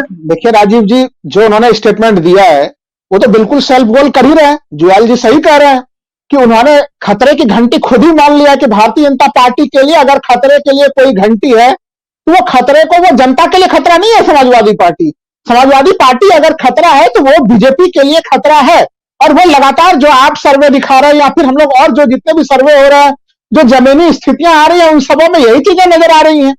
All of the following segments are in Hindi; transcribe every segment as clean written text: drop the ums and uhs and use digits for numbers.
देखिए राजीव जी, जो उन्होंने स्टेटमेंट दिया है वो तो बिल्कुल सेल्फ गोल कर ही रहे हैं। जुयाल जी सही कह रहे हैं कि उन्होंने खतरे की घंटी खुद ही मान लिया कि भारतीय जनता पार्टी के लिए अगर खतरे के लिए कोई घंटी है तो वो खतरे को, वो जनता के लिए खतरा नहीं है। समाजवादी पार्टी, समाजवादी पार्टी अगर खतरा है तो वो बीजेपी के लिए खतरा है। और वो लगातार जो आप सर्वे दिखा रहे हैं या फिर हम लोग और जो जितने भी सर्वे हो रहे हैं, जो जमीनी स्थितियां आ रही हैं, उन सबों में यही चीजें नजर आ रही हैं।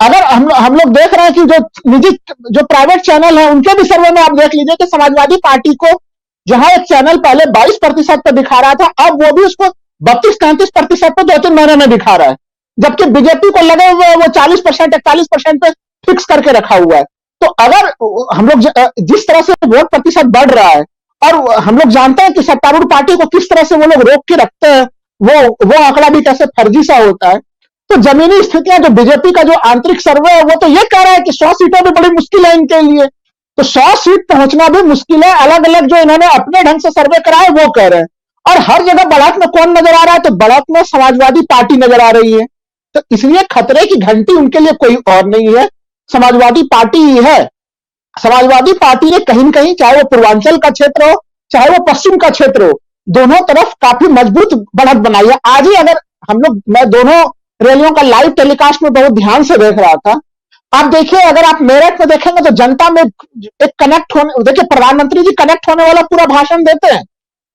अगर हम लोग देख रहे हैं कि जो निजी, जो प्राइवेट चैनल है, उनके भी सर्वे में आप देख लीजिए कि समाजवादी पार्टी को जहां एक चैनल पहले 22% पे दिखा रहा था, अब वो भी उसको 32-33% पे 2-3 महीने में दिखा रहा है। जबकि बीजेपी को लगे हुए वो 40%, 41% पे फिक्स करके रखा हुआ है। तो अगर हम लोग जिस तरह से वोट प्रतिशत बढ़ रहा है, और हम लोग जानते हैं कि सत्तारूढ़ पार्टी को किस तरह से वो लोग रोक के रखते हैं, वो आंकड़ा भी कैसे फर्जी सा होता है। तो जमीनी स्थितियां, जो बीजेपी का जो आंतरिक सर्वे है, वो तो ये कह रहा है कि 100 सीटें भी बड़ी मुश्किल है इनके लिए। तो 100 सीट पहुंचना भी मुश्किल है। अलग अलग जो इन्होंने अपने ढंग से सर्वे कराए वो कह रहे हैं। और हर जगह बढ़त में कौन नजर आ रहा है? तो बढ़त में समाजवादी पार्टी नजर आ रही है। तो इसलिए खतरे की घंटी उनके लिए कोई और नहीं है, समाजवादी पार्टी ही है। समाजवादी पार्टी ने कहीं न कहीं, चाहे वो पूर्वांचल का क्षेत्र हो, चाहे वो पश्चिम का क्षेत्र हो, दोनों तरफ काफी मजबूत बढ़त बनाई है। आज ही अगर मैं दोनों रैलियों का लाइव टेलीकास्ट में बहुत ध्यान से देख रहा था। आप देखिए, अगर आप मेरठ में देखेंगे तो जनता में एक कनेक्ट होने, देखिए प्रधानमंत्री जी कनेक्ट होने वाला पूरा भाषण देते हैं,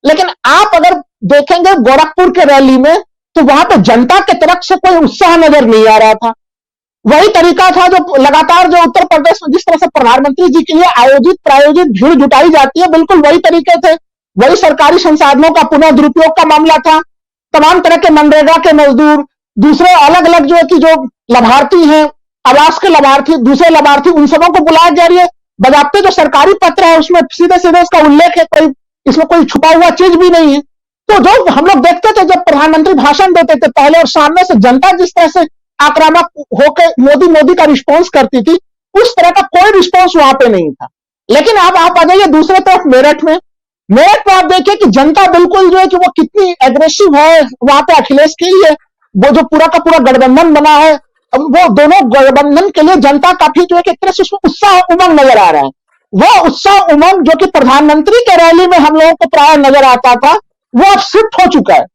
लेकिन आप अगर देखेंगे गोरखपुर के रैली में, तो वहां पे जनता की तरफ से कोई उत्साह नजर नहीं आ रहा था। वही तरीका था जो लगातार जो उत्तर प्रदेश में जिस तरह से प्रधानमंत्री जी के लिए आयोजित प्रायोजित भीड़ जुटाई जाती है, बिल्कुल वही तरीके थे। वही सरकारी संसाधनों का पुनः दुरुपयोग का मामला था। तमाम तरह के मनरेगा के मजदूर, दूसरे अलग अलग जो है कि जो लाभार्थी हैं, आवास के लाभार्थी, दूसरे लाभार्थी, उन सबों को बुलाया जा रही है। बजाते जो सरकारी पत्र है उसमें सीधे सीधे उसका उल्लेख है, कोई इसमें कोई छुपा हुआ चीज भी नहीं है। तो जो हम लोग देखते थे जब प्रधानमंत्री भाषण देते थे पहले, और सामने से जनता जिस तरह से आक्रामक होकर मोदी मोदी का रिस्पॉन्स करती थी, उस तरह का कोई रिस्पॉन्स वहां पे नहीं था। लेकिन अब आप आ जाइए दूसरे तरफ मेरठ में। मेरठ में आप देखिए कि जनता बिल्कुल जो है कि वो कितनी एग्रेसिव है वहां पे अखिलेश के लिए। वो जो पूरा का पूरा गठबंधन बना है, वो दोनों गठबंधन के लिए जनता काफी जो है कि एक तरह से उसमें उत्साह उमंग नजर आ रहा है। वो उत्साह उमंग जो कि प्रधानमंत्री के रैली में हम लोगों को प्राय नजर आता था, वो अब शिफ्ट हो चुका है।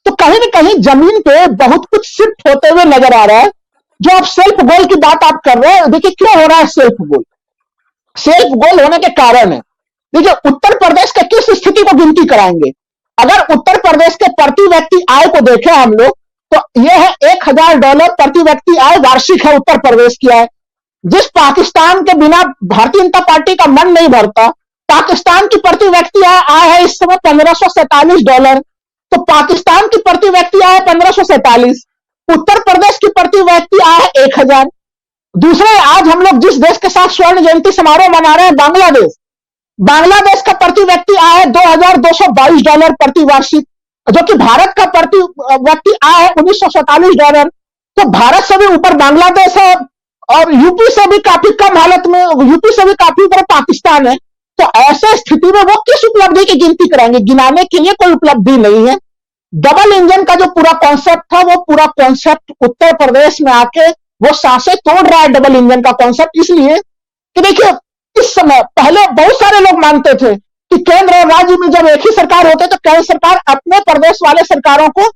तो कहीं ना कहीं जमीन पे बहुत कुछ शिफ्ट होते हुए नजर आ रहा है। जो आप सेल्फ गोल की बात आप कर रहे हैं, देखिए क्यों हो रहा है सेल्फ गोल? सेल्फ गोल होने के कारण है, देखिए उत्तर प्रदेश के किस स्थिति को गिनती कराएंगे? अगर उत्तर प्रदेश के प्रति व्यक्ति आय को देखें हम लोग, तो यह है $1000 प्रति व्यक्ति आय वार्षिक है उत्तर प्रदेश की आय। जिस पाकिस्तान के बिना भारतीय जनता पार्टी का मन नहीं भरता, पाकिस्तान की प्रति व्यक्ति आय है इस समय $1547। तो पाकिस्तान की प्रति व्यक्ति आय 1547, उत्तर प्रदेश की प्रति व्यक्ति आय है 1000। दूसरे, आज हम लोग जिस देश के साथ स्वर्ण जयंती समारोह मना रहे हैं, बांग्लादेश, बांग्लादेश का प्रति व्यक्ति आय है $2222 प्रति वार्षिक, जो कि भारत का प्रति व्यक्ति आय है $1947। तो भारत से भी ऊपर बांग्लादेश है, और यूपी से भी काफी कम हालत में, यूपी से भी काफी ऊपर पाकिस्तान है। तो ऐसे स्थिति में वो किस उपलब्धि की गिनती कराएंगे? गिनाने के लिए कोई उपलब्धि नहीं है। डबल इंजन का जो पूरा कॉन्सेप्ट था, वो पूरा कॉन्सेप्ट उत्तर प्रदेश में आके वो सांसें तोड़ रहा है, डबल इंजन का कॉन्सेप्ट। इसलिए कि देखिए, इस समय पहले बहुत सारे लोग मानते थे कि केंद्र और राज्य में जब एक ही सरकार होते तो केंद्र सरकार अपने प्रदेश वाले सरकारों को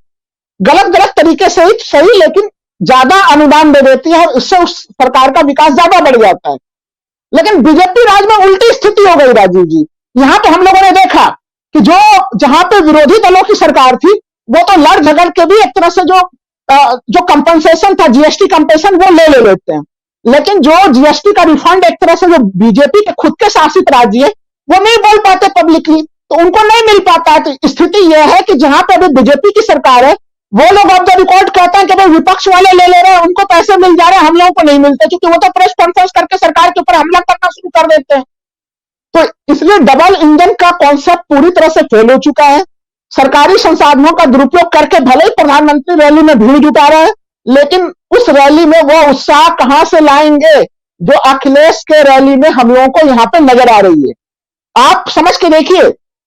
गलत गलत तरीके से ही सही लेकिन ज्यादा अनुदान दे देती है, और इससे उस सरकार का विकास ज्यादा बढ़ जाता है। लेकिन बीजेपी राज में उल्टी स्थिति हो गई राजीव जी। यहां पे हम लोगों ने देखा कि जो जहां पे विरोधी दलों की सरकार थी, वो तो लड़ झगड़ के भी एक तरह से जो कंपनसेशन था, जीएसटी कंपनसेशन, वो ले लेते हैं। लेकिन जो जीएसटी का रिफंड एक तरह से जो बीजेपी के खुद के शासित राज्य है, वो नहीं बोल पाते पब्लिकली, तो उनको नहीं मिल पाता है। तो स्थिति यह है कि जहां पे अभी बीजेपी की सरकार है, वो लोग अब द रिकॉर्ड कहते हैं कि भाई विपक्ष वाले ले रहे हैं, उनको पैसे मिल जा रहे हैं, हम लोगों को नहीं मिलते, क्योंकि वो तो प्रेस कॉन्फ्रेंस करके सरकार के ऊपर हमला करना शुरू कर देते हैं। तो इसलिए डबल इंजन का कॉन्सेप्ट पूरी तरह से फेल हो चुका है। सरकारी संसाधनों का दुरुपयोग करके भले ही प्रधानमंत्री रैली में भीड़ जुटा रहे हैं, लेकिन उस रैली में वो उत्साह कहां से लाएंगे जो अखिलेश के रैली में हम लोगों को यहां पे नजर आ रही है? आप समझ के देखिए,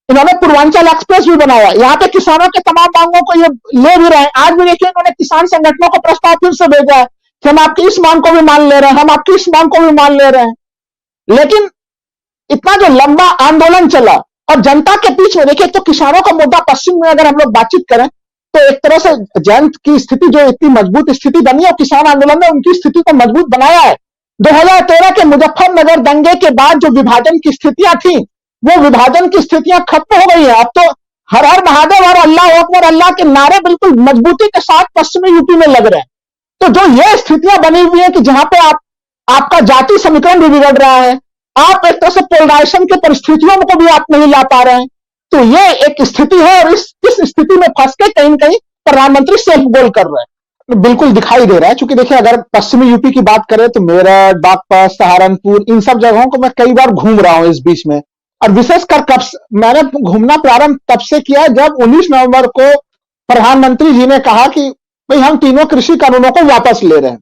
इन्होंने पूर्वांचल एक्सप्रेस भी बनाया, यहाँ पे किसानों के तमाम मांगों को ये ले भी रहे हैं। आज भी देखिए, इन्होंने किसान संगठनों को प्रस्ताव फिर से भेजा है कि हम आपकी इस मांग को भी मान ले रहे हैं, हम आपकी इस मांग को भी मान ले रहे हैं। लेकिन इतना जो लंबा आंदोलन चला और जनता के बीच में देखिए, तो किसानों का मुद्दा पश्चिम में अगर हम लोग बातचीत करें तो एक तरह से जयंत की स्थिति जो इतनी मजबूत स्थिति बनी है, और किसान आंदोलन ने उनकी स्थिति को मजबूत बनाया है। 2013 के मुजफ्फरनगर दंगे के बाद जो विभाजन की स्थितियां थी, वो विभाजन की स्थितियां खत्म हो गई है। अब तो हर हर महादेव और अल्लाह अकबर अल्लाह के नारे बिल्कुल मजबूती के साथ पश्चिमी यूपी में लग रहे हैं। तो जो ये स्थितियां बनी हुई है कि जहां पे आपका जाति समीकरण भी बिगड़ रहा है, आप एक तरह से पोलराइजेशन की परिस्थितियों को भी आप नहीं ला पा रहे हैं, तो ये एक स्थिति है। और इस स्थिति में फंस के कहीं न कहीं प्रधानमंत्री सेल्फ गोल कर रहे हैं, बिल्कुल दिखाई दे रहा है। क्योंकि देखिए, अगर पश्चिमी यूपी की बात करें तो मेरठ, बागपत, सहारनपुर, इन सब जगहों को मैं कई बार घूम रहा हूं इस बीच में। और विशेषकर कब मैंने घूमना प्रारंभ तब से किया जब 19 नवंबर को प्रधानमंत्री जी ने कहा कि भाई हम तीनों कृषि कानूनों को वापस ले रहे हैं।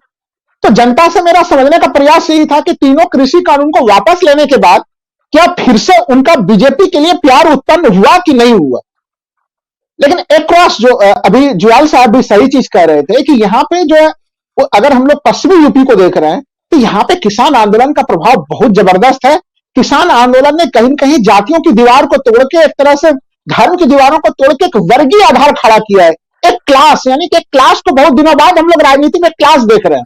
तो जनता से मेरा समझने का प्रयास यही था कि तीनों कृषि कानून को वापस लेने के बाद क्या फिर से उनका बीजेपी के लिए प्यार उत्पन्न हुआ कि नहीं हुआ। लेकिन एक क्रॉस जो अभी जुयाल साहब भी सही चीज कह रहे थे कि यहां पे जो है, अगर हम लोग पश्चिमी यूपी को देख रहे हैं तो यहां पे किसान आंदोलन का प्रभाव बहुत जबरदस्त है। किसान आंदोलन ने कहीं न कहीं जातियों की दीवार को तोड़ के, एक तरह से धर्म की दीवारों को तोड़ के एक वर्गीय आधार खड़ा किया है, एक क्लास, यानी कि एक क्लास को बहुत दिनों बाद हम लोग राजनीति में क्लास देख रहे हैं।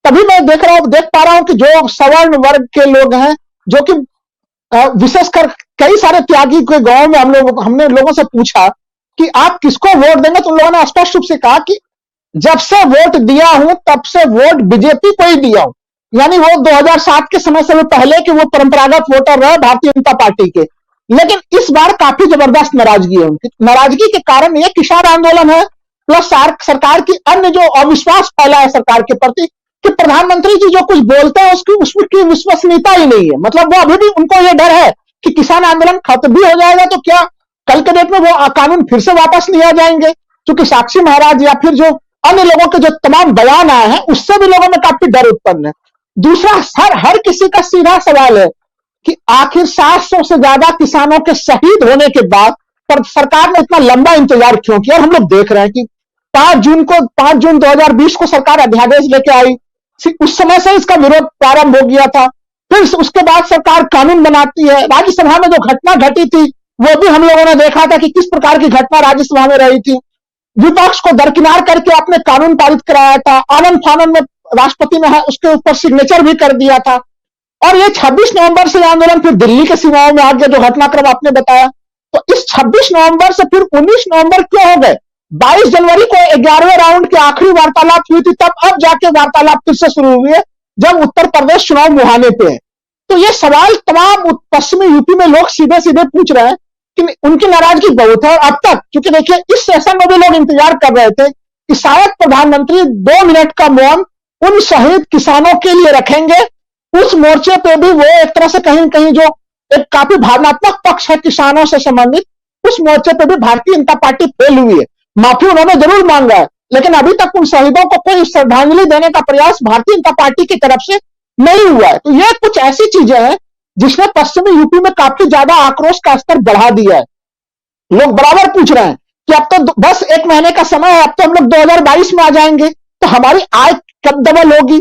तभी मैं देख पा रहा हूं कि जो सवर्ण वर्ग के लोग हैं, जो कि विशेषकर कई सारे त्यागी के गांव में हमने लोगों से पूछा कि आप किसको वोट देंगे, तो उन लोगों ने स्पष्ट रूप से कहा कि जब से वोट दिया हूं तब से वोट बीजेपी को ही दिया हूं। यानी वो 2007 के समय से भी पहले कि वो परंपरागत वोटर रहे भारतीय जनता पार्टी के। लेकिन इस बार काफी जबरदस्त नाराजगी है उनकी। नाराजगी के कारण ये किसान आंदोलन है, प्लस सरकार की अन्य जो अविश्वास फैला है सरकार के प्रति, कि प्रधानमंत्री जी जो कुछ बोलते हैं उसकी विश्वसनीयता ही नहीं है। मतलब वो अभी भी उनको ये डर है कि किसान आंदोलन खत्म भी हो जाएगा तो क्या कल के डेट में वो कानून फिर से वापस नहीं आ जाएंगे। क्योंकि साक्षी महाराज या फिर जो अन्य लोगों के जो तमाम बयान आए हैं उससे भी लोगों में काफी डर उत्पन्न है। दूसरा, हर किसी का सीधा सवाल है कि आखिर 700 से ज्यादा किसानों के शहीद होने के बाद पर सरकार ने इतना लंबा इंतजार क्यों किया। हम लोग देख रहे हैं कि 5 जून 2020 को सरकार अध्यादेश लेके आई, उस समय से इसका विरोध प्रारंभ हो गया था। फिर उसके बाद सरकार कानून बनाती है। राज्यसभा में जो घटना घटी थी वो भी हम लोगों ने देखा था कि किस प्रकार की घटना राज्यसभा में रही थी। विपक्ष को दरकिनार करके आपने कानून पारित कराया था, आनंद फानन में राष्ट्रपति ने उसके ऊपर सिग्नेचर भी कर दिया था। और ये 26 नवंबर से आंदोलन फिर दिल्ली के सीमाओं में आ गया, जो घटनाक्रम आपने बताया। तो इस 26 नवंबर से फिर 19 नवंबर क्यों हो गए? 22 जनवरी को 11वें राउंड की आखिरी वार्तालाप हुई थी, तब अब जाके वार्तालाप फिर से शुरू हुई है जब उत्तर प्रदेश चुनाव मुहाने पे है। तो ये सवाल तमाम पश्चिमी यूपी में लोग सीधे सीधे पूछ रहे हैं कि उनकी नाराजगी बहुत है। और अब तक, क्योंकि देखिए इस सेशन में भी लोग इंतजार कर रहे थे कि शायद प्रधानमंत्री 2 मिनट का मौन उन शहीद किसानों के लिए रखेंगे। उस मोर्चे पे भी वो एक तरह से कहीं कहीं जो एक काफी भावनात्मक पक्ष है किसानों से संबंधित, उस मोर्चे पे भी भारतीय जनता पार्टी फेल हुई है। माफी उन्होंने जरूर मांगा है, लेकिन अभी तक उन शहीदों को कोई श्रद्धांजलि देने का प्रयास भारतीय जनता पार्टी की तरफ से नहीं हुआ है। तो ये कुछ ऐसी चीजें हैं जिसने पश्चिमी यूपी में काफी ज्यादा आक्रोश का स्तर बढ़ा दिया है। लोग बराबर पूछ रहे हैं कि अब तो बस 1 महीने का समय है, अब तो हम लोग 2022 में आ जाएंगे, तो हमारी आय कब डबल होगी।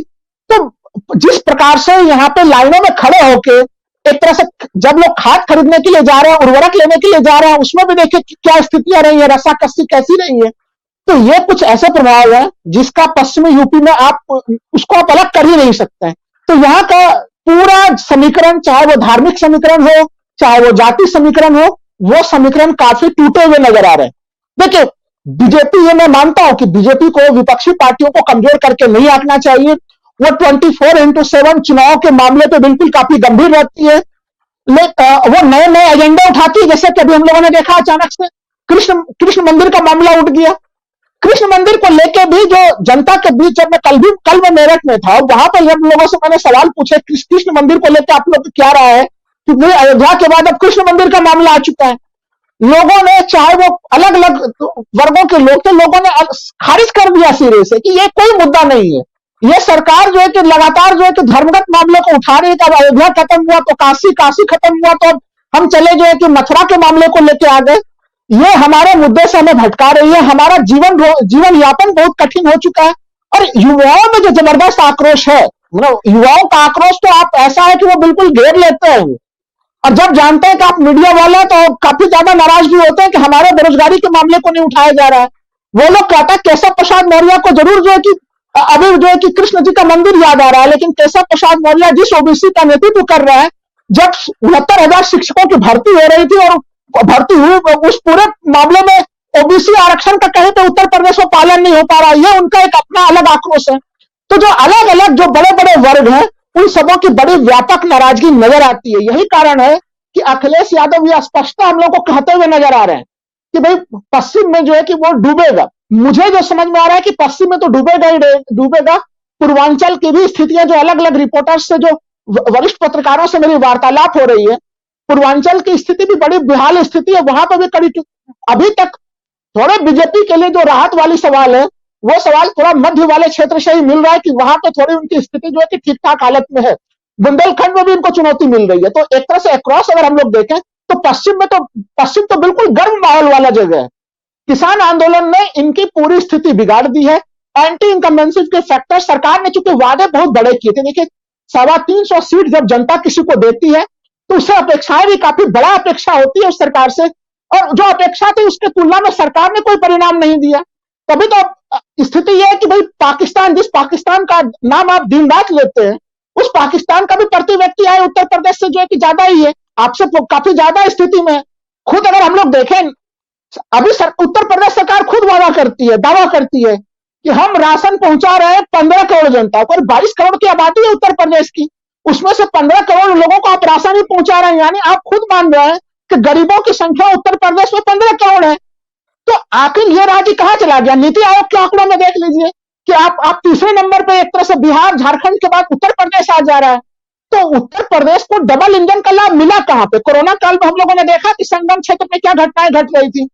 तो जिस प्रकार से यहाँ पे लाइनों में खड़े होके एक तरह से जब लोग खाद खरीदने के लिए जा रहे हैं, उर्वरक लेने के लिए जा रहे हैं, उसमें भी देखिए क्या स्थितियां रही है, रस्साकस्सी कैसी रही है। तो ये कुछ ऐसे प्रभाव है जिसका पश्चिमी यूपी में उसको आप अलग कर ही नहीं सकते हैं। तो यहाँ का पूरा समीकरण, चाहे वो धार्मिक समीकरण हो, चाहे वो जाति समीकरण हो, वो समीकरण काफी टूटे हुए नजर आ रहे हैं। देखिए बीजेपी, ये मैं मानता हूं कि बीजेपी को विपक्षी पार्टियों को कमजोर करके नहीं आंकना चाहिए। वो 24/7 चुनाव के मामले पे बिल्कुल काफी गंभीर रहती है। वो नए नए एजेंडे उठाती है, जैसे कि अभी हम लोगों ने देखा अचानक से कृष्ण मंदिर का मामला उठ गया। कृष्ण मंदिर को लेके भी जो जनता के बीच, जब मैं कल मैं मेरठ में था, वहां पर जब लोगों से मैंने सवाल पूछे कृष्ण मंदिर को लेकर आप लोग क्या रहा है, क्योंकि अयोध्या के बाद अब कृष्ण मंदिर का मामला आ चुका है। लोगों ने, चाहे वो अलग अलग वर्गों के लोग थे, लोगों ने खारिज कर दिया सिरे से कि ये कोई मुद्दा नहीं है। ये सरकार जो है कि लगातार जो है कि धर्मगत मामलों को उठा रही है। अब अयोध्या खत्म हुआ तो काशी खत्म हुआ तो अब हम चले जो है कि मथुरा के मामले को लेके आ गए। ये हमारे मुद्दे से हमें भटका रही है। हमारा जीवन यापन बहुत कठिन हो चुका है और युवाओं में जो जबरदस्त आक्रोश है मतलब युवाओं का आक्रोश तो आप ऐसा है कि वो बिल्कुल घेर लेते हैं, और जब जानते हैं कि आप मीडिया वाले हैं तो काफी ज्यादा नाराज भी होते हैं कि हमारे बेरोजगारी के मामले को नहीं उठाया जा रहा है। वो लोग कहते हैं केशव प्रसाद मौर्य को जरूर जो है कि अभी जो है कि कृष्ण जी का मंदिर याद आ रहा है, लेकिन केशव प्रसाद मौर्य जिस ओबीसी का नेतृत्व कर रहे हैं, जब 69,000 शिक्षकों की भर्ती हो रही थी और भर्ती हुई, उस पूरे मामले में ओबीसी आरक्षण का कहीं पे उत्तर प्रदेश में पालन नहीं हो पा रहा, यह उनका एक अपना अलग आक्रोश है। तो जो अलग अलग जो बड़े बड़े वर्ग हैं, उन सबों की बड़ी व्यापक नाराजगी नजर आती है। यही कारण है कि अखिलेश यादव यह स्पष्टता हम लोग को कहते हुए नजर आ रहे हैं कि भाई पश्चिम में जो है कि वो डूबेगा। मुझे जो समझ में आ रहा है कि पश्चिम में तो डूबेगा ही डूबेगा। पूर्वांचल की भी स्थितियां, जो अलग अलग रिपोर्टर्स से, जो वरिष्ठ पत्रकारों से मेरी वार्तालाप हो रही है, पूर्वांचल की स्थिति भी बड़ी बेहाल स्थिति है। वहां पर भी कड़ी, अभी तक थोड़े बीजेपी के लिए जो राहत वाली सवाल है, वो सवाल थोड़ा मध्य वाले क्षेत्र से ही मिल रहा है कि वहां पे थोड़ी उनकी स्थिति जो है कि ठीक ठाक हालत में है। बुंदेलखंड में भी उनको चुनौती मिल रही है। तो एक तरह से अक्रॉस अगर हम लोग देखें तो पश्चिम तो बिल्कुल गर्म माहौल वाला जगह है। किसान आंदोलन ने इनकी पूरी स्थिति बिगाड़ दी है। एंटी इनकम्बेंसी के फैक्टर, सरकार ने चूंकि वादे बहुत बड़े किए थे, देखिए 350 सीट जब जनता किसी को देती है तो उससे अपेक्षाएं भी काफी बड़ा अपेक्षा होती है उस सरकार से, और जो अपेक्षा थी उसके तुलना में सरकार ने कोई परिणाम नहीं दिया। तभी तो स्थिति यह है कि भाई पाकिस्तान, जिस पाकिस्तान का नाम आप दिन रात लेते हैं, उस पाकिस्तान का भी प्रति व्यक्ति आय उत्तर प्रदेश से जो है कि ज्यादा ही है, आपसे काफी ज्यादा स्थिति में। खुद अगर हम लोग देखें, अभी उत्तर प्रदेश सरकार खुद दावा करती है कि हम राशन पहुंचा रहे हैं 15 करोड़ जनता को। 22 करोड़ की आबादी है उत्तर प्रदेश की, उसमें से 15 करोड़ लोगों को आप राशन ही पहुंचा रहे हैं, यानी आप खुद मान रहे हैं कि गरीबों की संख्या उत्तर प्रदेश में 15 करोड़ है। तो आखिर यह राज्य कहां चला गया? नीति आयोग के आंकड़ों में देख लीजिए कि आप तीसरे नंबर पे, एक तरह से बिहार झारखंड के बाद उत्तर प्रदेश आ जा रहा है। तो उत्तर प्रदेश को डबल इंजन का लाभ मिला कहां पे? कोरोना काल में हम लोगों ने देखा कि संगम क्षेत्र में क्या घटनाएं घट रही थी।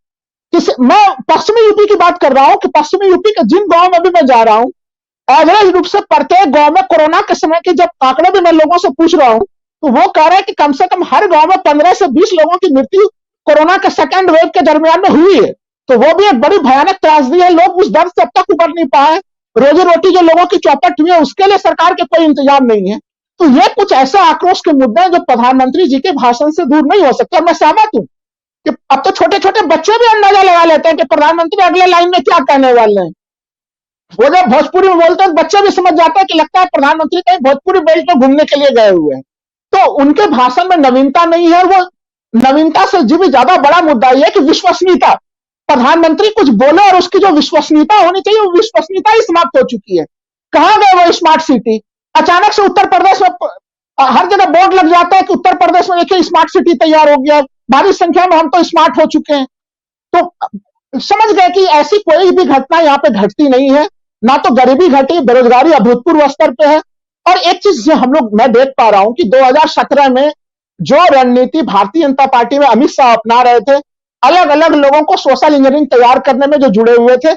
मैं पश्चिमी यूपी की बात कर रहा हूं कि पश्चिमी यूपी के जिन गांव में भी मैं जा रहा हूं, एवरेज रूप से प्रत्येक गांव में कोरोना के समय के जब आंकड़े भी मैं लोगों से पूछ रहा हूं, तो वो कह रहे हैं कि कम से कम हर गांव में 15 से 20 लोगों की मृत्यु कोरोना के सेकेंड वेव के दरमियान में हुई है। तो वो भी एक बड़ी भयानक त्रासदी है। लोग उस दर्द से अब तक उबर नहीं पाए। रोजी रोटी जो लोगों की चौपट हुई है, उसके लिए सरकार के कोई इंतजाम नहीं है। तो ये कुछ ऐसे आक्रोश के मुद्दे हैं जो प्रधानमंत्री जी के भाषण से दूर नहीं हो सकते। और मैं सहमत हूं कि अब तो छोटे छोटे बच्चे भी अंदाजा लगा लेते हैं कि प्रधानमंत्री अगले लाइन में क्या कहने वाले हैं। वो जब भोजपुरी में बोलते हैं बच्चे भी समझ जाते हैं कि लगता है प्रधानमंत्री कहीं भोजपुरी बेल्ट में घूमने के लिए गए हुए हैं। तो उनके भाषण में नवीनता नहीं है। वो नवीनता से जी भी ज्यादा बड़ा मुद्दा यह है कि विश्वसनीयता। प्रधानमंत्री कुछ बोले और उसकी जो विश्वसनीयता होनी चाहिए, वो विश्वसनीयता ही समाप्त हो चुकी है। कहां गए वो स्मार्ट सिटी? अचानक से उत्तर प्रदेश में हर जगह बोर्ड लग जाता है कि उत्तर प्रदेश में देखिए स्मार्ट सिटी तैयार हो गया, भारी संख्या में हम तो स्मार्ट हो चुके हैं। तो समझ गए कि ऐसी कोई भी घटना यहाँ पे घटती नहीं है। ना तो गरीबी घटी, बेरोजगारी अभूतपूर्व स्तर पे है। और एक चीज मैं देख पा रहा हूं कि 2017 में जो रणनीति भारतीय जनता पार्टी में अमित शाह अपना रहे थे, अलग अलग लोगों को सोशल इंजीनियरिंग तैयार करने में जो जुड़े हुए थे,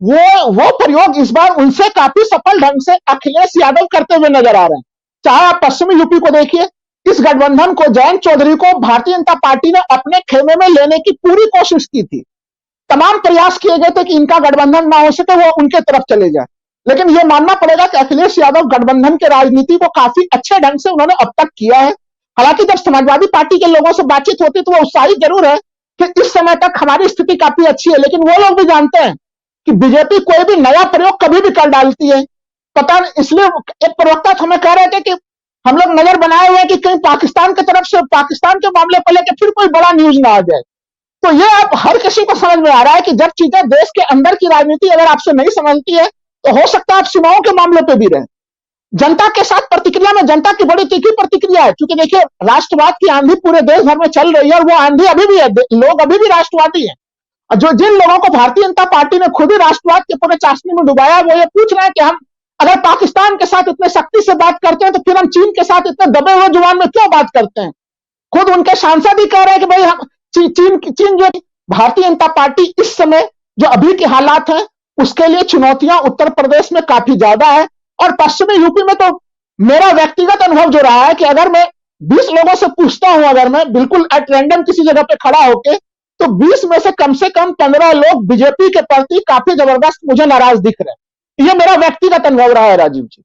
वो प्रयोग इस बार उनसे काफी सफल ढंग से अखिलेश यादव करते हुए नजर आ रहे हैं। चाहे आप पश्चिमी यूपी को देखिए, इस गठबंधन को, जयंत चौधरी को भारतीय जनता पार्टी ने अपने खेमे में लेने की पूरी कोशिश की थी। तमाम प्रयास किए गए थे कि इनका गठबंधन ना हो सके, वो उनके तरफ चले जाए। लेकिन यह मानना पड़ेगा कि अखिलेश यादव गठबंधन के राजनीति को काफी अच्छे ढंग से उन्होंने अब तक किया है। हालांकि जब समाजवादी पार्टी के लोगों से बातचीत होती तो वो उत्साहित जरूर है कि इस समय तक हमारी स्थिति काफी अच्छी है, लेकिन वो लोग भी जानते हैं कि बीजेपी कोई भी नया प्रयोग कभी भी कर डालती है। पता नहीं, इसलिए एक प्रवक्ता हमें कह रहे थे कि हम लोग नजर बनाए हुए हैं कि कहीं पाकिस्तान की तरफ से, पाकिस्तान के मामले को लेकर फिर कोई बड़ा न्यूज ना आ जाए। तो ये अब हर किसी को समझ में आ रहा है कि जब चीजें देश के अंदर की राजनीति अगर आपसे नहीं समझती है, तो हो सकता है आप सीमाओं के मामले पे भी रहे। जनता के साथ प्रतिक्रिया में जनता की बड़ी तीखी प्रतिक्रिया है, क्योंकि देखिए राष्ट्रवाद की आंधी पूरे देश भर में चल रही है और वो आंधी अभी भी है। लोग अभी भी राष्ट्रवादी हैं। और जिन लोगों को भारतीय जनता पार्टी ने खुद ही राष्ट्रवाद के पूरे चाशनी में डुबाया, वो ये पूछ रहे हैं कि हम अगर पाकिस्तान के साथ इतने सख्ती से बात करते हैं, तो फिर हम चीन के साथ इतने दबे हुए जुबान में क्यों बात करते हैं? खुद उनके सांसद ही कह रहे हैं कि भाई हम चीन जो भारतीय जनता पार्टी इस समय जो अभी के हालात हैं, उसके लिए चुनौतियां उत्तर प्रदेश में काफी ज्यादा है। और पश्चिमी यूपी में तो मेरा व्यक्तिगत अनुभव जो रहा है कि अगर मैं 20 लोगों से पूछता हूं, अगर मैं बिल्कुल एट रैंडम किसी जगह पे खड़ा होके, तो 20 में से कम 15 लोग बीजेपी के प्रति काफी जबरदस्त मुझे नाराज दिख रहे हैं। ये मेरा व्यक्तिगत अनुभव रहा है, राजीव जी।